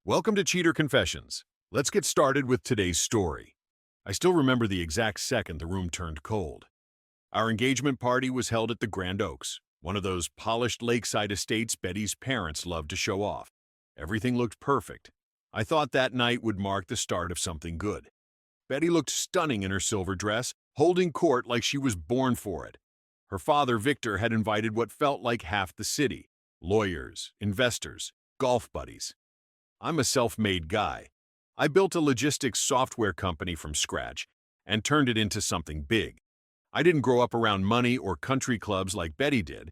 Welcome to Cheater Confessions. Let's get started with today's story. I still remember the exact second the room turned cold. Our engagement party was held at the Grand Oaks, one of those polished lakeside estates Betty's parents loved to show off. Everything looked perfect. I thought that night would mark the start of something good. Betty looked stunning in her silver dress, holding court like she was born for it. Her father, Victor, had invited what felt like half the city: lawyers, investors, golf buddies. I'm a self-made guy. I built a logistics software company from scratch and turned it into something big. I didn't grow up around money or country clubs like Betty did,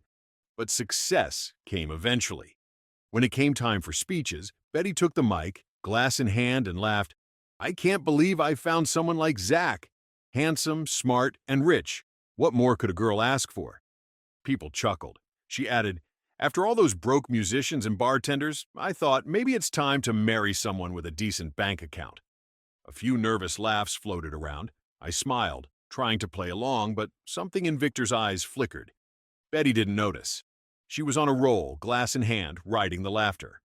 but success came eventually. When it came time for speeches, Betty took the mic, glass in hand, and laughed. "I can't believe I found someone like Zack. Handsome, smart, and rich. What more could a girl ask for?" People chuckled. She added, "After all those broke musicians and bartenders, I thought maybe it's time to marry someone with a decent bank account." A few nervous laughs floated around. I smiled, trying to play along, but something in Victor's eyes flickered. Betty didn't notice. She was on a roll, glass in hand, riding the laughter.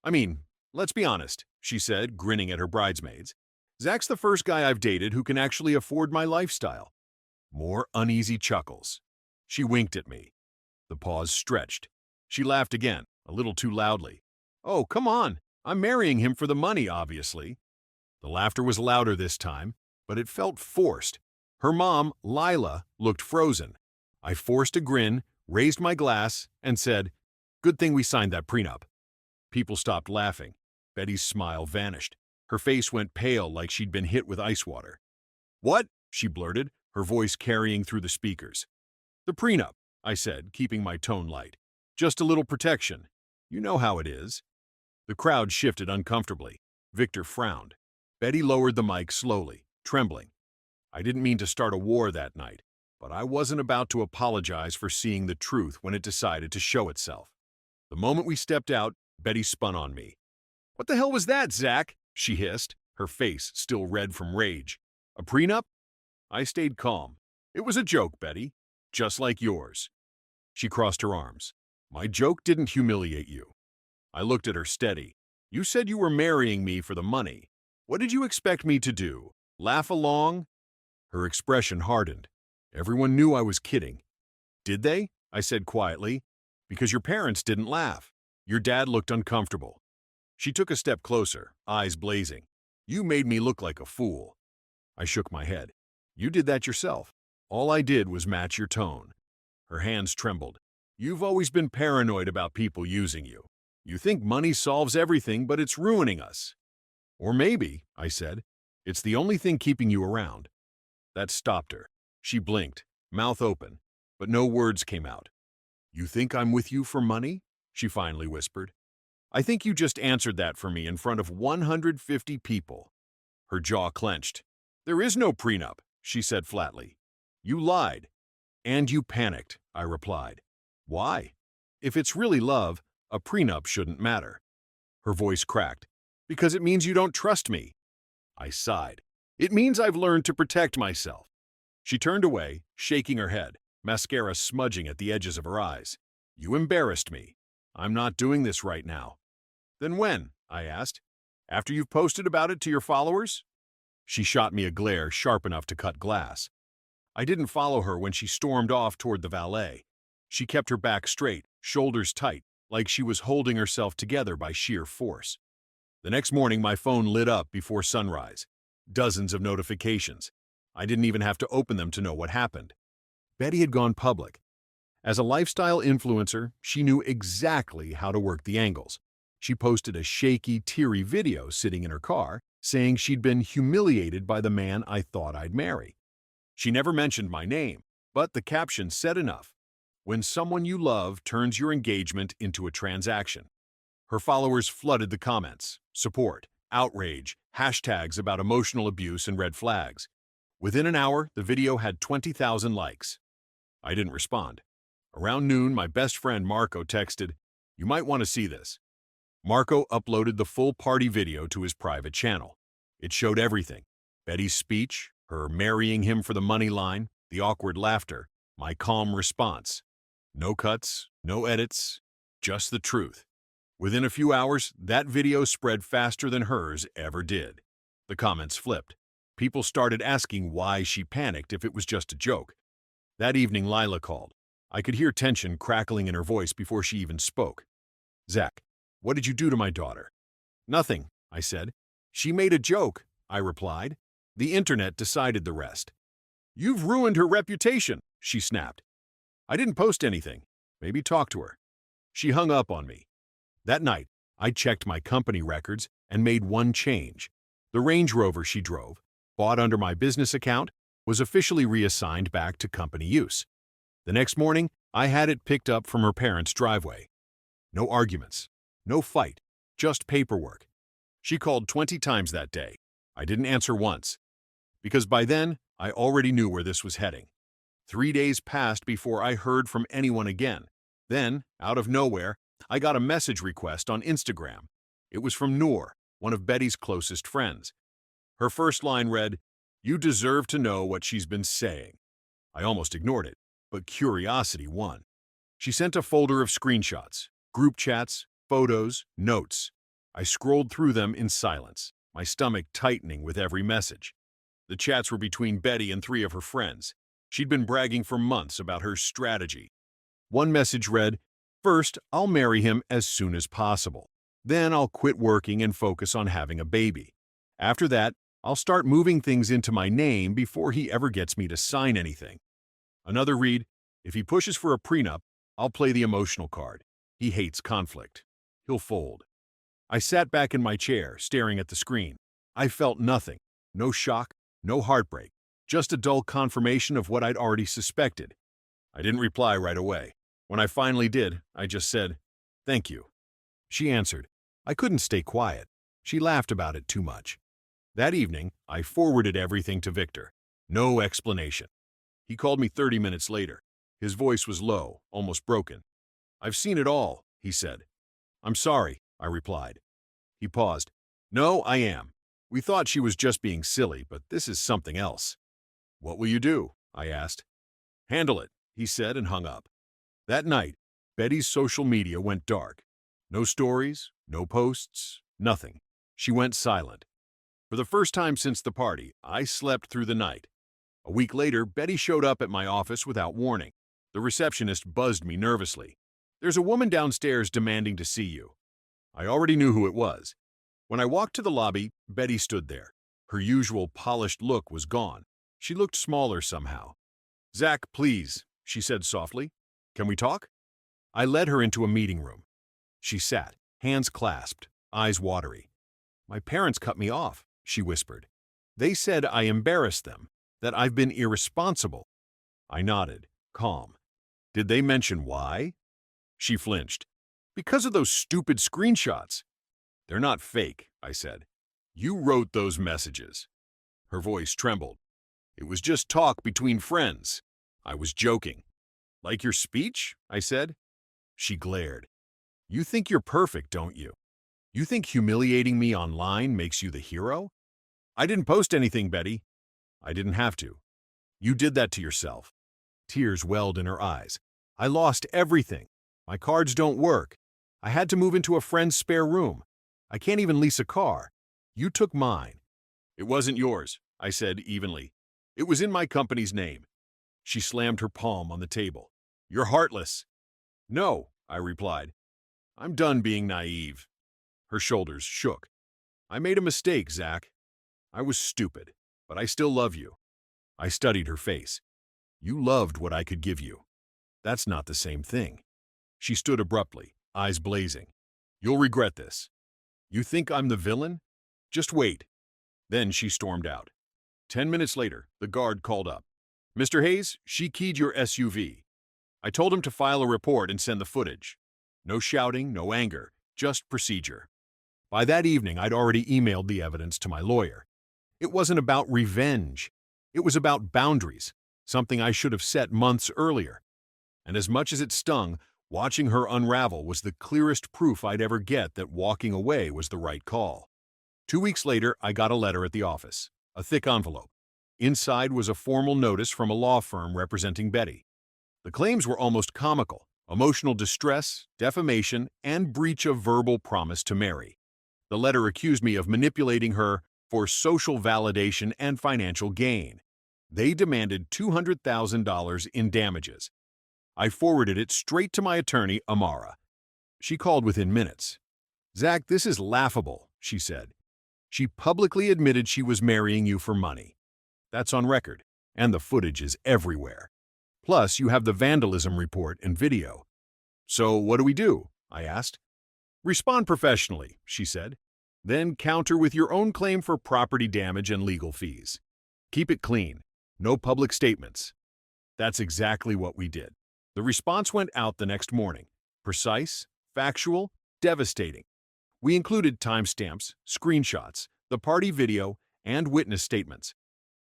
"I mean, let's be honest," she said, grinning at her bridesmaids. "Zach's the first guy I've dated who can actually afford my lifestyle." More uneasy chuckles. She winked at me. The pause stretched. She laughed again, a little too loudly. "Oh, come on. I'm marrying him for the money, obviously." The laughter was louder this time, but it felt forced. Her mom, Lila, looked frozen. I forced a grin, raised my glass, and said, "Good thing we signed that prenup." People stopped laughing. Betty's smile vanished. Her face went pale like she'd been hit with ice water. "What?" she blurted, her voice carrying through the speakers. "The prenup," I said, keeping my tone light. "Just a little protection. You know how it is." The crowd shifted uncomfortably. Victor frowned. Betty lowered the mic slowly, trembling. I didn't mean to start a war that night, but I wasn't about to apologize for seeing the truth when it decided to show itself. The moment we stepped out, Betty spun on me. "What the hell was that, Zach?" she hissed, her face still red from rage. "A prenup?" I stayed calm. "It was a joke, Betty, just like yours." She crossed her arms. "My joke didn't humiliate you." I looked at her steady. "You said you were marrying me for the money. What did you expect me to do? Laugh along?" Her expression hardened. Everyone knew I was kidding. "Did they?" I said quietly. "Because your parents didn't laugh. Your dad looked uncomfortable." She took a step closer, eyes blazing. "You made me look like a fool." I shook my head. "You did that yourself. All I did was match your tone." Her hands trembled. "You've always been paranoid about people using you. You think money solves everything, but it's ruining us." "Or maybe," I said, "it's the only thing keeping you around." That stopped her. She blinked, mouth open, but no words came out. "You think I'm with you for money?" she finally whispered. "I think you just answered that for me in front of 150 people." Her jaw clenched. "There is no prenup," she said flatly. "You lied." "And you panicked," I replied. "Why? If it's really love, a prenup shouldn't matter." Her voice cracked. "Because it means you don't trust me." I sighed. "It means I've learned to protect myself." She turned away, shaking her head, mascara smudging at the edges of her eyes. "You embarrassed me. I'm not doing this right now." "Then when?" I asked. "After you've posted about it to your followers?" She shot me a glare sharp enough to cut glass. I didn't follow her when she stormed off toward the valet. She kept her back straight, shoulders tight, like she was holding herself together by sheer force. The next morning, my phone lit up before sunrise. Dozens of notifications. I didn't even have to open them to know what happened. Betty had gone public. As a lifestyle influencer, she knew exactly how to work the angles. She posted a shaky, teary video sitting in her car, saying she'd been humiliated by the man I thought I'd marry. She never mentioned my name, but the caption said enough. When someone you love turns your engagement into a transaction. Her followers flooded the comments. Support, outrage, hashtags about emotional abuse and red flags. Within an hour, the video had 20,000 likes. I didn't respond. Around noon, my best friend Marco texted, "You might want to see this." Marco uploaded the full party video to his private channel. It showed everything: Betty's speech, her marrying him for the money line, the awkward laughter, my calm response. No cuts, no edits, just the truth. Within a few hours, that video spread faster than hers ever did. The comments flipped. People started asking why she panicked if it was just a joke. That evening, Lila called. I could hear tension crackling in her voice before she even spoke. "Zack, what did you do to my daughter?" "Nothing," I said. "She made a joke," I replied. "The internet decided the rest." "You've ruined her reputation," she snapped. "I didn't post anything. Maybe talk to her." She hung up on me. That night, I checked my company records and made one change. The Range Rover she drove, bought under my business account, was officially reassigned back to company use. The next morning, I had it picked up from her parents' driveway. No arguments, no fight, just paperwork. She called 20 times that day. I didn't answer once, because by then, I already knew where this was heading. 3 days passed before I heard from anyone again. Then, out of nowhere, I got a message request on Instagram. It was from Noor, one of Betty's closest friends. Her first line read, "You deserve to know what she's been saying." I almost ignored it, but curiosity won. She sent a folder of screenshots, group chats, photos, notes. I scrolled through them in silence, my stomach tightening with every message. The chats were between Betty and 3 of her friends. She'd been bragging for months about her strategy. One message read, "First, I'll marry him as soon as possible. Then I'll quit working and focus on having a baby. After that, I'll start moving things into my name before he ever gets me to sign anything." Another read, "If he pushes for a prenup, I'll play the emotional card. He hates conflict. He'll fold." I sat back in my chair, staring at the screen. I felt nothing. No shock, no heartbreak. Just a dull confirmation of what I'd already suspected. I didn't reply right away. When I finally did, I just said, "Thank you." She answered. I couldn't stay quiet. She laughed about it too much. That evening, I forwarded everything to Victor. No explanation. He called me 30 minutes later. His voice was low, almost broken. "I've seen it all," he said. "I'm sorry," I replied. He paused. "No, I am. We thought she was just being silly, but this is something else." "What will you do?" I asked. "Handle it," he said and hung up. That night, Betty's social media went dark. No stories, no posts, nothing. She went silent. For the first time since the party, I slept through the night. A week later, Betty showed up at my office without warning. The receptionist buzzed me nervously. "There's a woman downstairs demanding to see you." I already knew who it was. When I walked to the lobby, Betty stood there. Her usual polished look was gone. She looked smaller somehow. "Zack, please," she said softly. "Can we talk?" I led her into a meeting room. She sat, hands clasped, eyes watery. "My parents cut me off," she whispered. "They said I embarrassed them, that I've been irresponsible." I nodded, calm. "Did they mention why?" She flinched. "Because of those stupid screenshots." "They're not fake," I said. "You wrote those messages." Her voice trembled. "It was just talk between friends. I was joking." "Like your speech?" I said. She glared. "You think you're perfect, don't you? You think humiliating me online makes you the hero?" "I didn't post anything, Betty." "I didn't have to. You did that to yourself." Tears welled in her eyes. "I lost everything. My cards don't work. I had to move into a friend's spare room. I can't even lease a car. You took mine." "It wasn't yours," I said evenly. "It was in my company's name." She slammed her palm on the table. "You're heartless." "No," I replied. "I'm done being naive." Her shoulders shook. "I made a mistake, Zack. I was stupid, but I still love you." I studied her face. "You loved what I could give you. That's not the same thing." She stood abruptly, eyes blazing. "You'll regret this. You think I'm the villain? Just wait." Then she stormed out. 10 minutes later, the guard called up. "Mr. Hayes, she keyed your SUV. I told him to file a report and send the footage. No shouting, no anger, just procedure." By that evening, I'd already emailed the evidence to my lawyer. It wasn't about revenge. It was about boundaries, something I should have set months earlier. And as much as it stung, watching her unravel was the clearest proof I'd ever get that walking away was the right call. 2 weeks later, I got a letter at the office, a thick envelope. Inside was a formal notice from a law firm representing Betty. The claims were almost comical. emotional distress, defamation, and breach of verbal promise to marry. The letter accused me of manipulating her for social validation and financial gain. They demanded $200,000 in damages. I forwarded it straight to my attorney, Amara. She called within minutes. "Zack, this is laughable," she said. "She publicly admitted she was marrying you for money. That's on record, and the footage is everywhere. Plus, you have the vandalism report and video." "So what do?" I asked. "Respond professionally," she said. "Then counter with your own claim for property damage and legal fees. Keep it clean. No public statements." That's exactly what we did. The response went out the next morning. Precise, factual, devastating. We included timestamps, screenshots, the party video, and witness statements.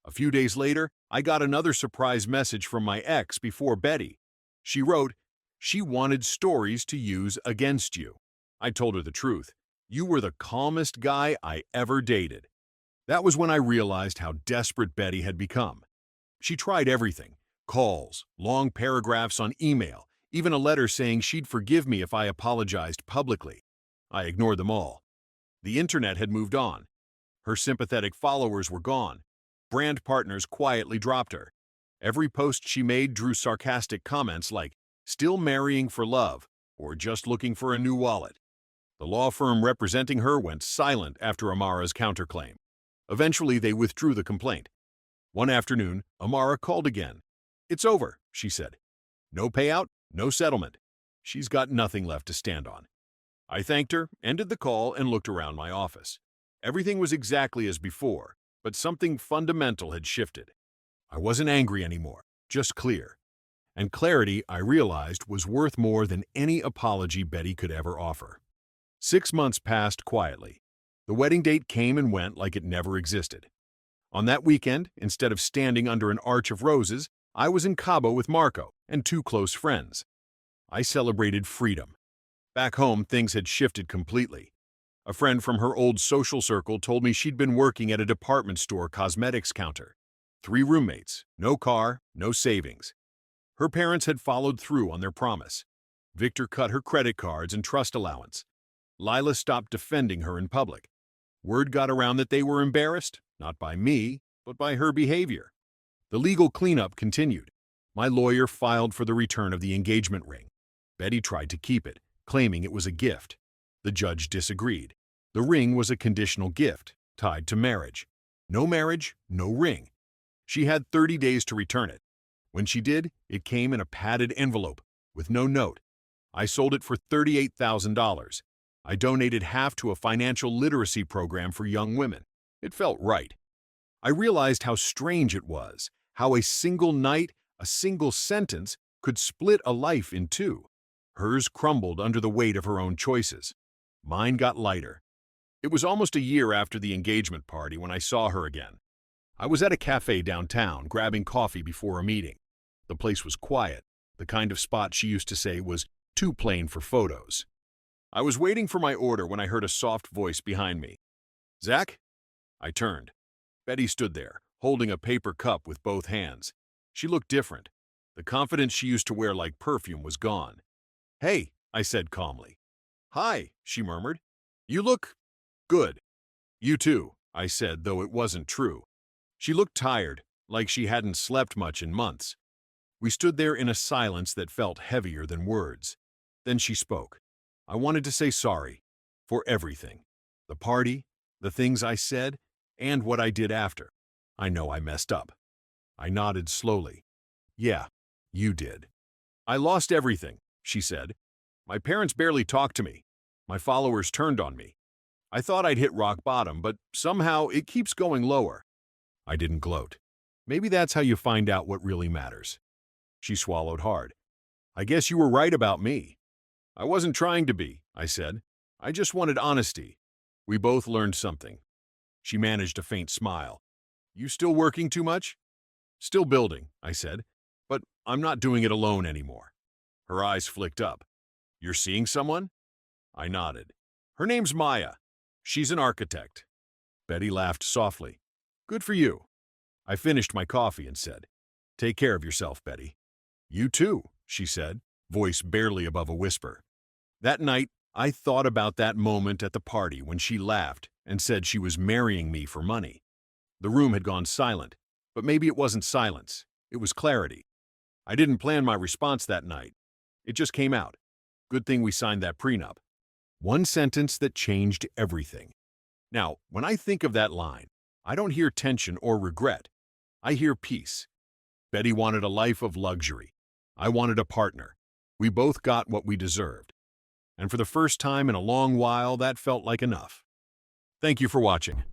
A few days later, I got another surprise message from my ex before Betty. She wrote, "She wanted stories to use against you." I told her the truth. "You were the calmest guy I ever dated." That was when I realized how desperate Betty had become. She tried everything: calls, long paragraphs on email, even a letter saying she'd forgive me if I apologized publicly. I ignored them all. The internet had moved on. Her sympathetic followers were gone. Brand partners quietly dropped her. Every post she made drew sarcastic comments like, "Still marrying for love," or "Just looking for a new wallet." The law firm representing her went silent after Amara's counterclaim. Eventually, they withdrew the complaint. One afternoon, Amara called again. "It's over," she said. "No payout, no settlement." She's got nothing left to stand on. I thanked her, ended the call, and looked around my office. Everything was exactly as before, but something fundamental had shifted. I wasn't angry anymore, just clear. And clarity, I realized, was worth more than any apology Betty could ever offer. 6 months passed quietly. The wedding date came and went like it never existed. On that weekend, instead of standing under an arch of roses, I was in Cabo with Marco and two close friends. I celebrated freedom. Back home, things had shifted completely. A friend from her old social circle told me she'd been working at a department store cosmetics counter. 3 roommates, no car, no savings. Her parents had followed through on their promise. Victor cut her credit cards and trust allowance. Lila stopped defending her in public. Word got around that they were embarrassed, not by me, but by her behavior. The legal cleanup continued. My lawyer filed for the return of the engagement ring. Betty tried to keep it, claiming it was a gift. The judge disagreed. The ring was a conditional gift, tied to marriage. No marriage, no ring. She had 30 days to return it. When she did, it came in a padded envelope, with no note. I sold it for $38,000. I donated half to a financial literacy program for young women. It felt right. I realized how strange it was, how a single night, a single sentence, could split a life in two. Hers crumbled under the weight of her own choices. Mine got lighter. It was almost a year after the engagement party when I saw her again. I was at a cafe downtown, grabbing coffee before a meeting. The place was quiet, the kind of spot she used to say was too plain for photos. I was waiting for my order when I heard a soft voice behind me. "Zack?" I turned. Betty stood there, holding a paper cup with both hands. She looked different. The confidence she used to wear like perfume was gone. "Hey," I said calmly. "Hi," she murmured. "You look good." "You too," I said, though it wasn't true. She looked tired, like she hadn't slept much in months. We stood there in a silence that felt heavier than words. Then she spoke. "I wanted to say sorry for everything. The party, the things I said, and what I did after. I know I messed up." I nodded slowly. "Yeah, you did." "I lost everything," she said. "My parents barely talked to me. My followers turned on me. I thought I'd hit rock bottom, but somehow it keeps going lower." I didn't gloat. "Maybe that's how you find out what really matters." She swallowed hard. "I guess you were right about me." "I wasn't trying to be," I said. "I just wanted honesty." We both learned something. She managed a faint smile. "You still working too much?" "Still building," I said. "But I'm not doing it alone anymore." Her eyes flicked up. "You're seeing someone?" I nodded. "Her name's Maya. She's an architect." Betty laughed softly. "Good for you." I finished my coffee and said, "Take care of yourself, Betty." "You too," she said, voice barely above a whisper. That night, I thought about that moment at the party when she laughed and said she was marrying me for money. The room had gone silent, but maybe it wasn't silence, it was clarity. I didn't plan my response that night. It just came out. Good thing we signed that prenup. One sentence that changed everything. Now, when I think of that line, I don't hear tension or regret. I hear peace. Betty wanted a life of luxury. I wanted a partner. We both got what we deserved. And for the first time in a long while, that felt like enough. Thank you for watching.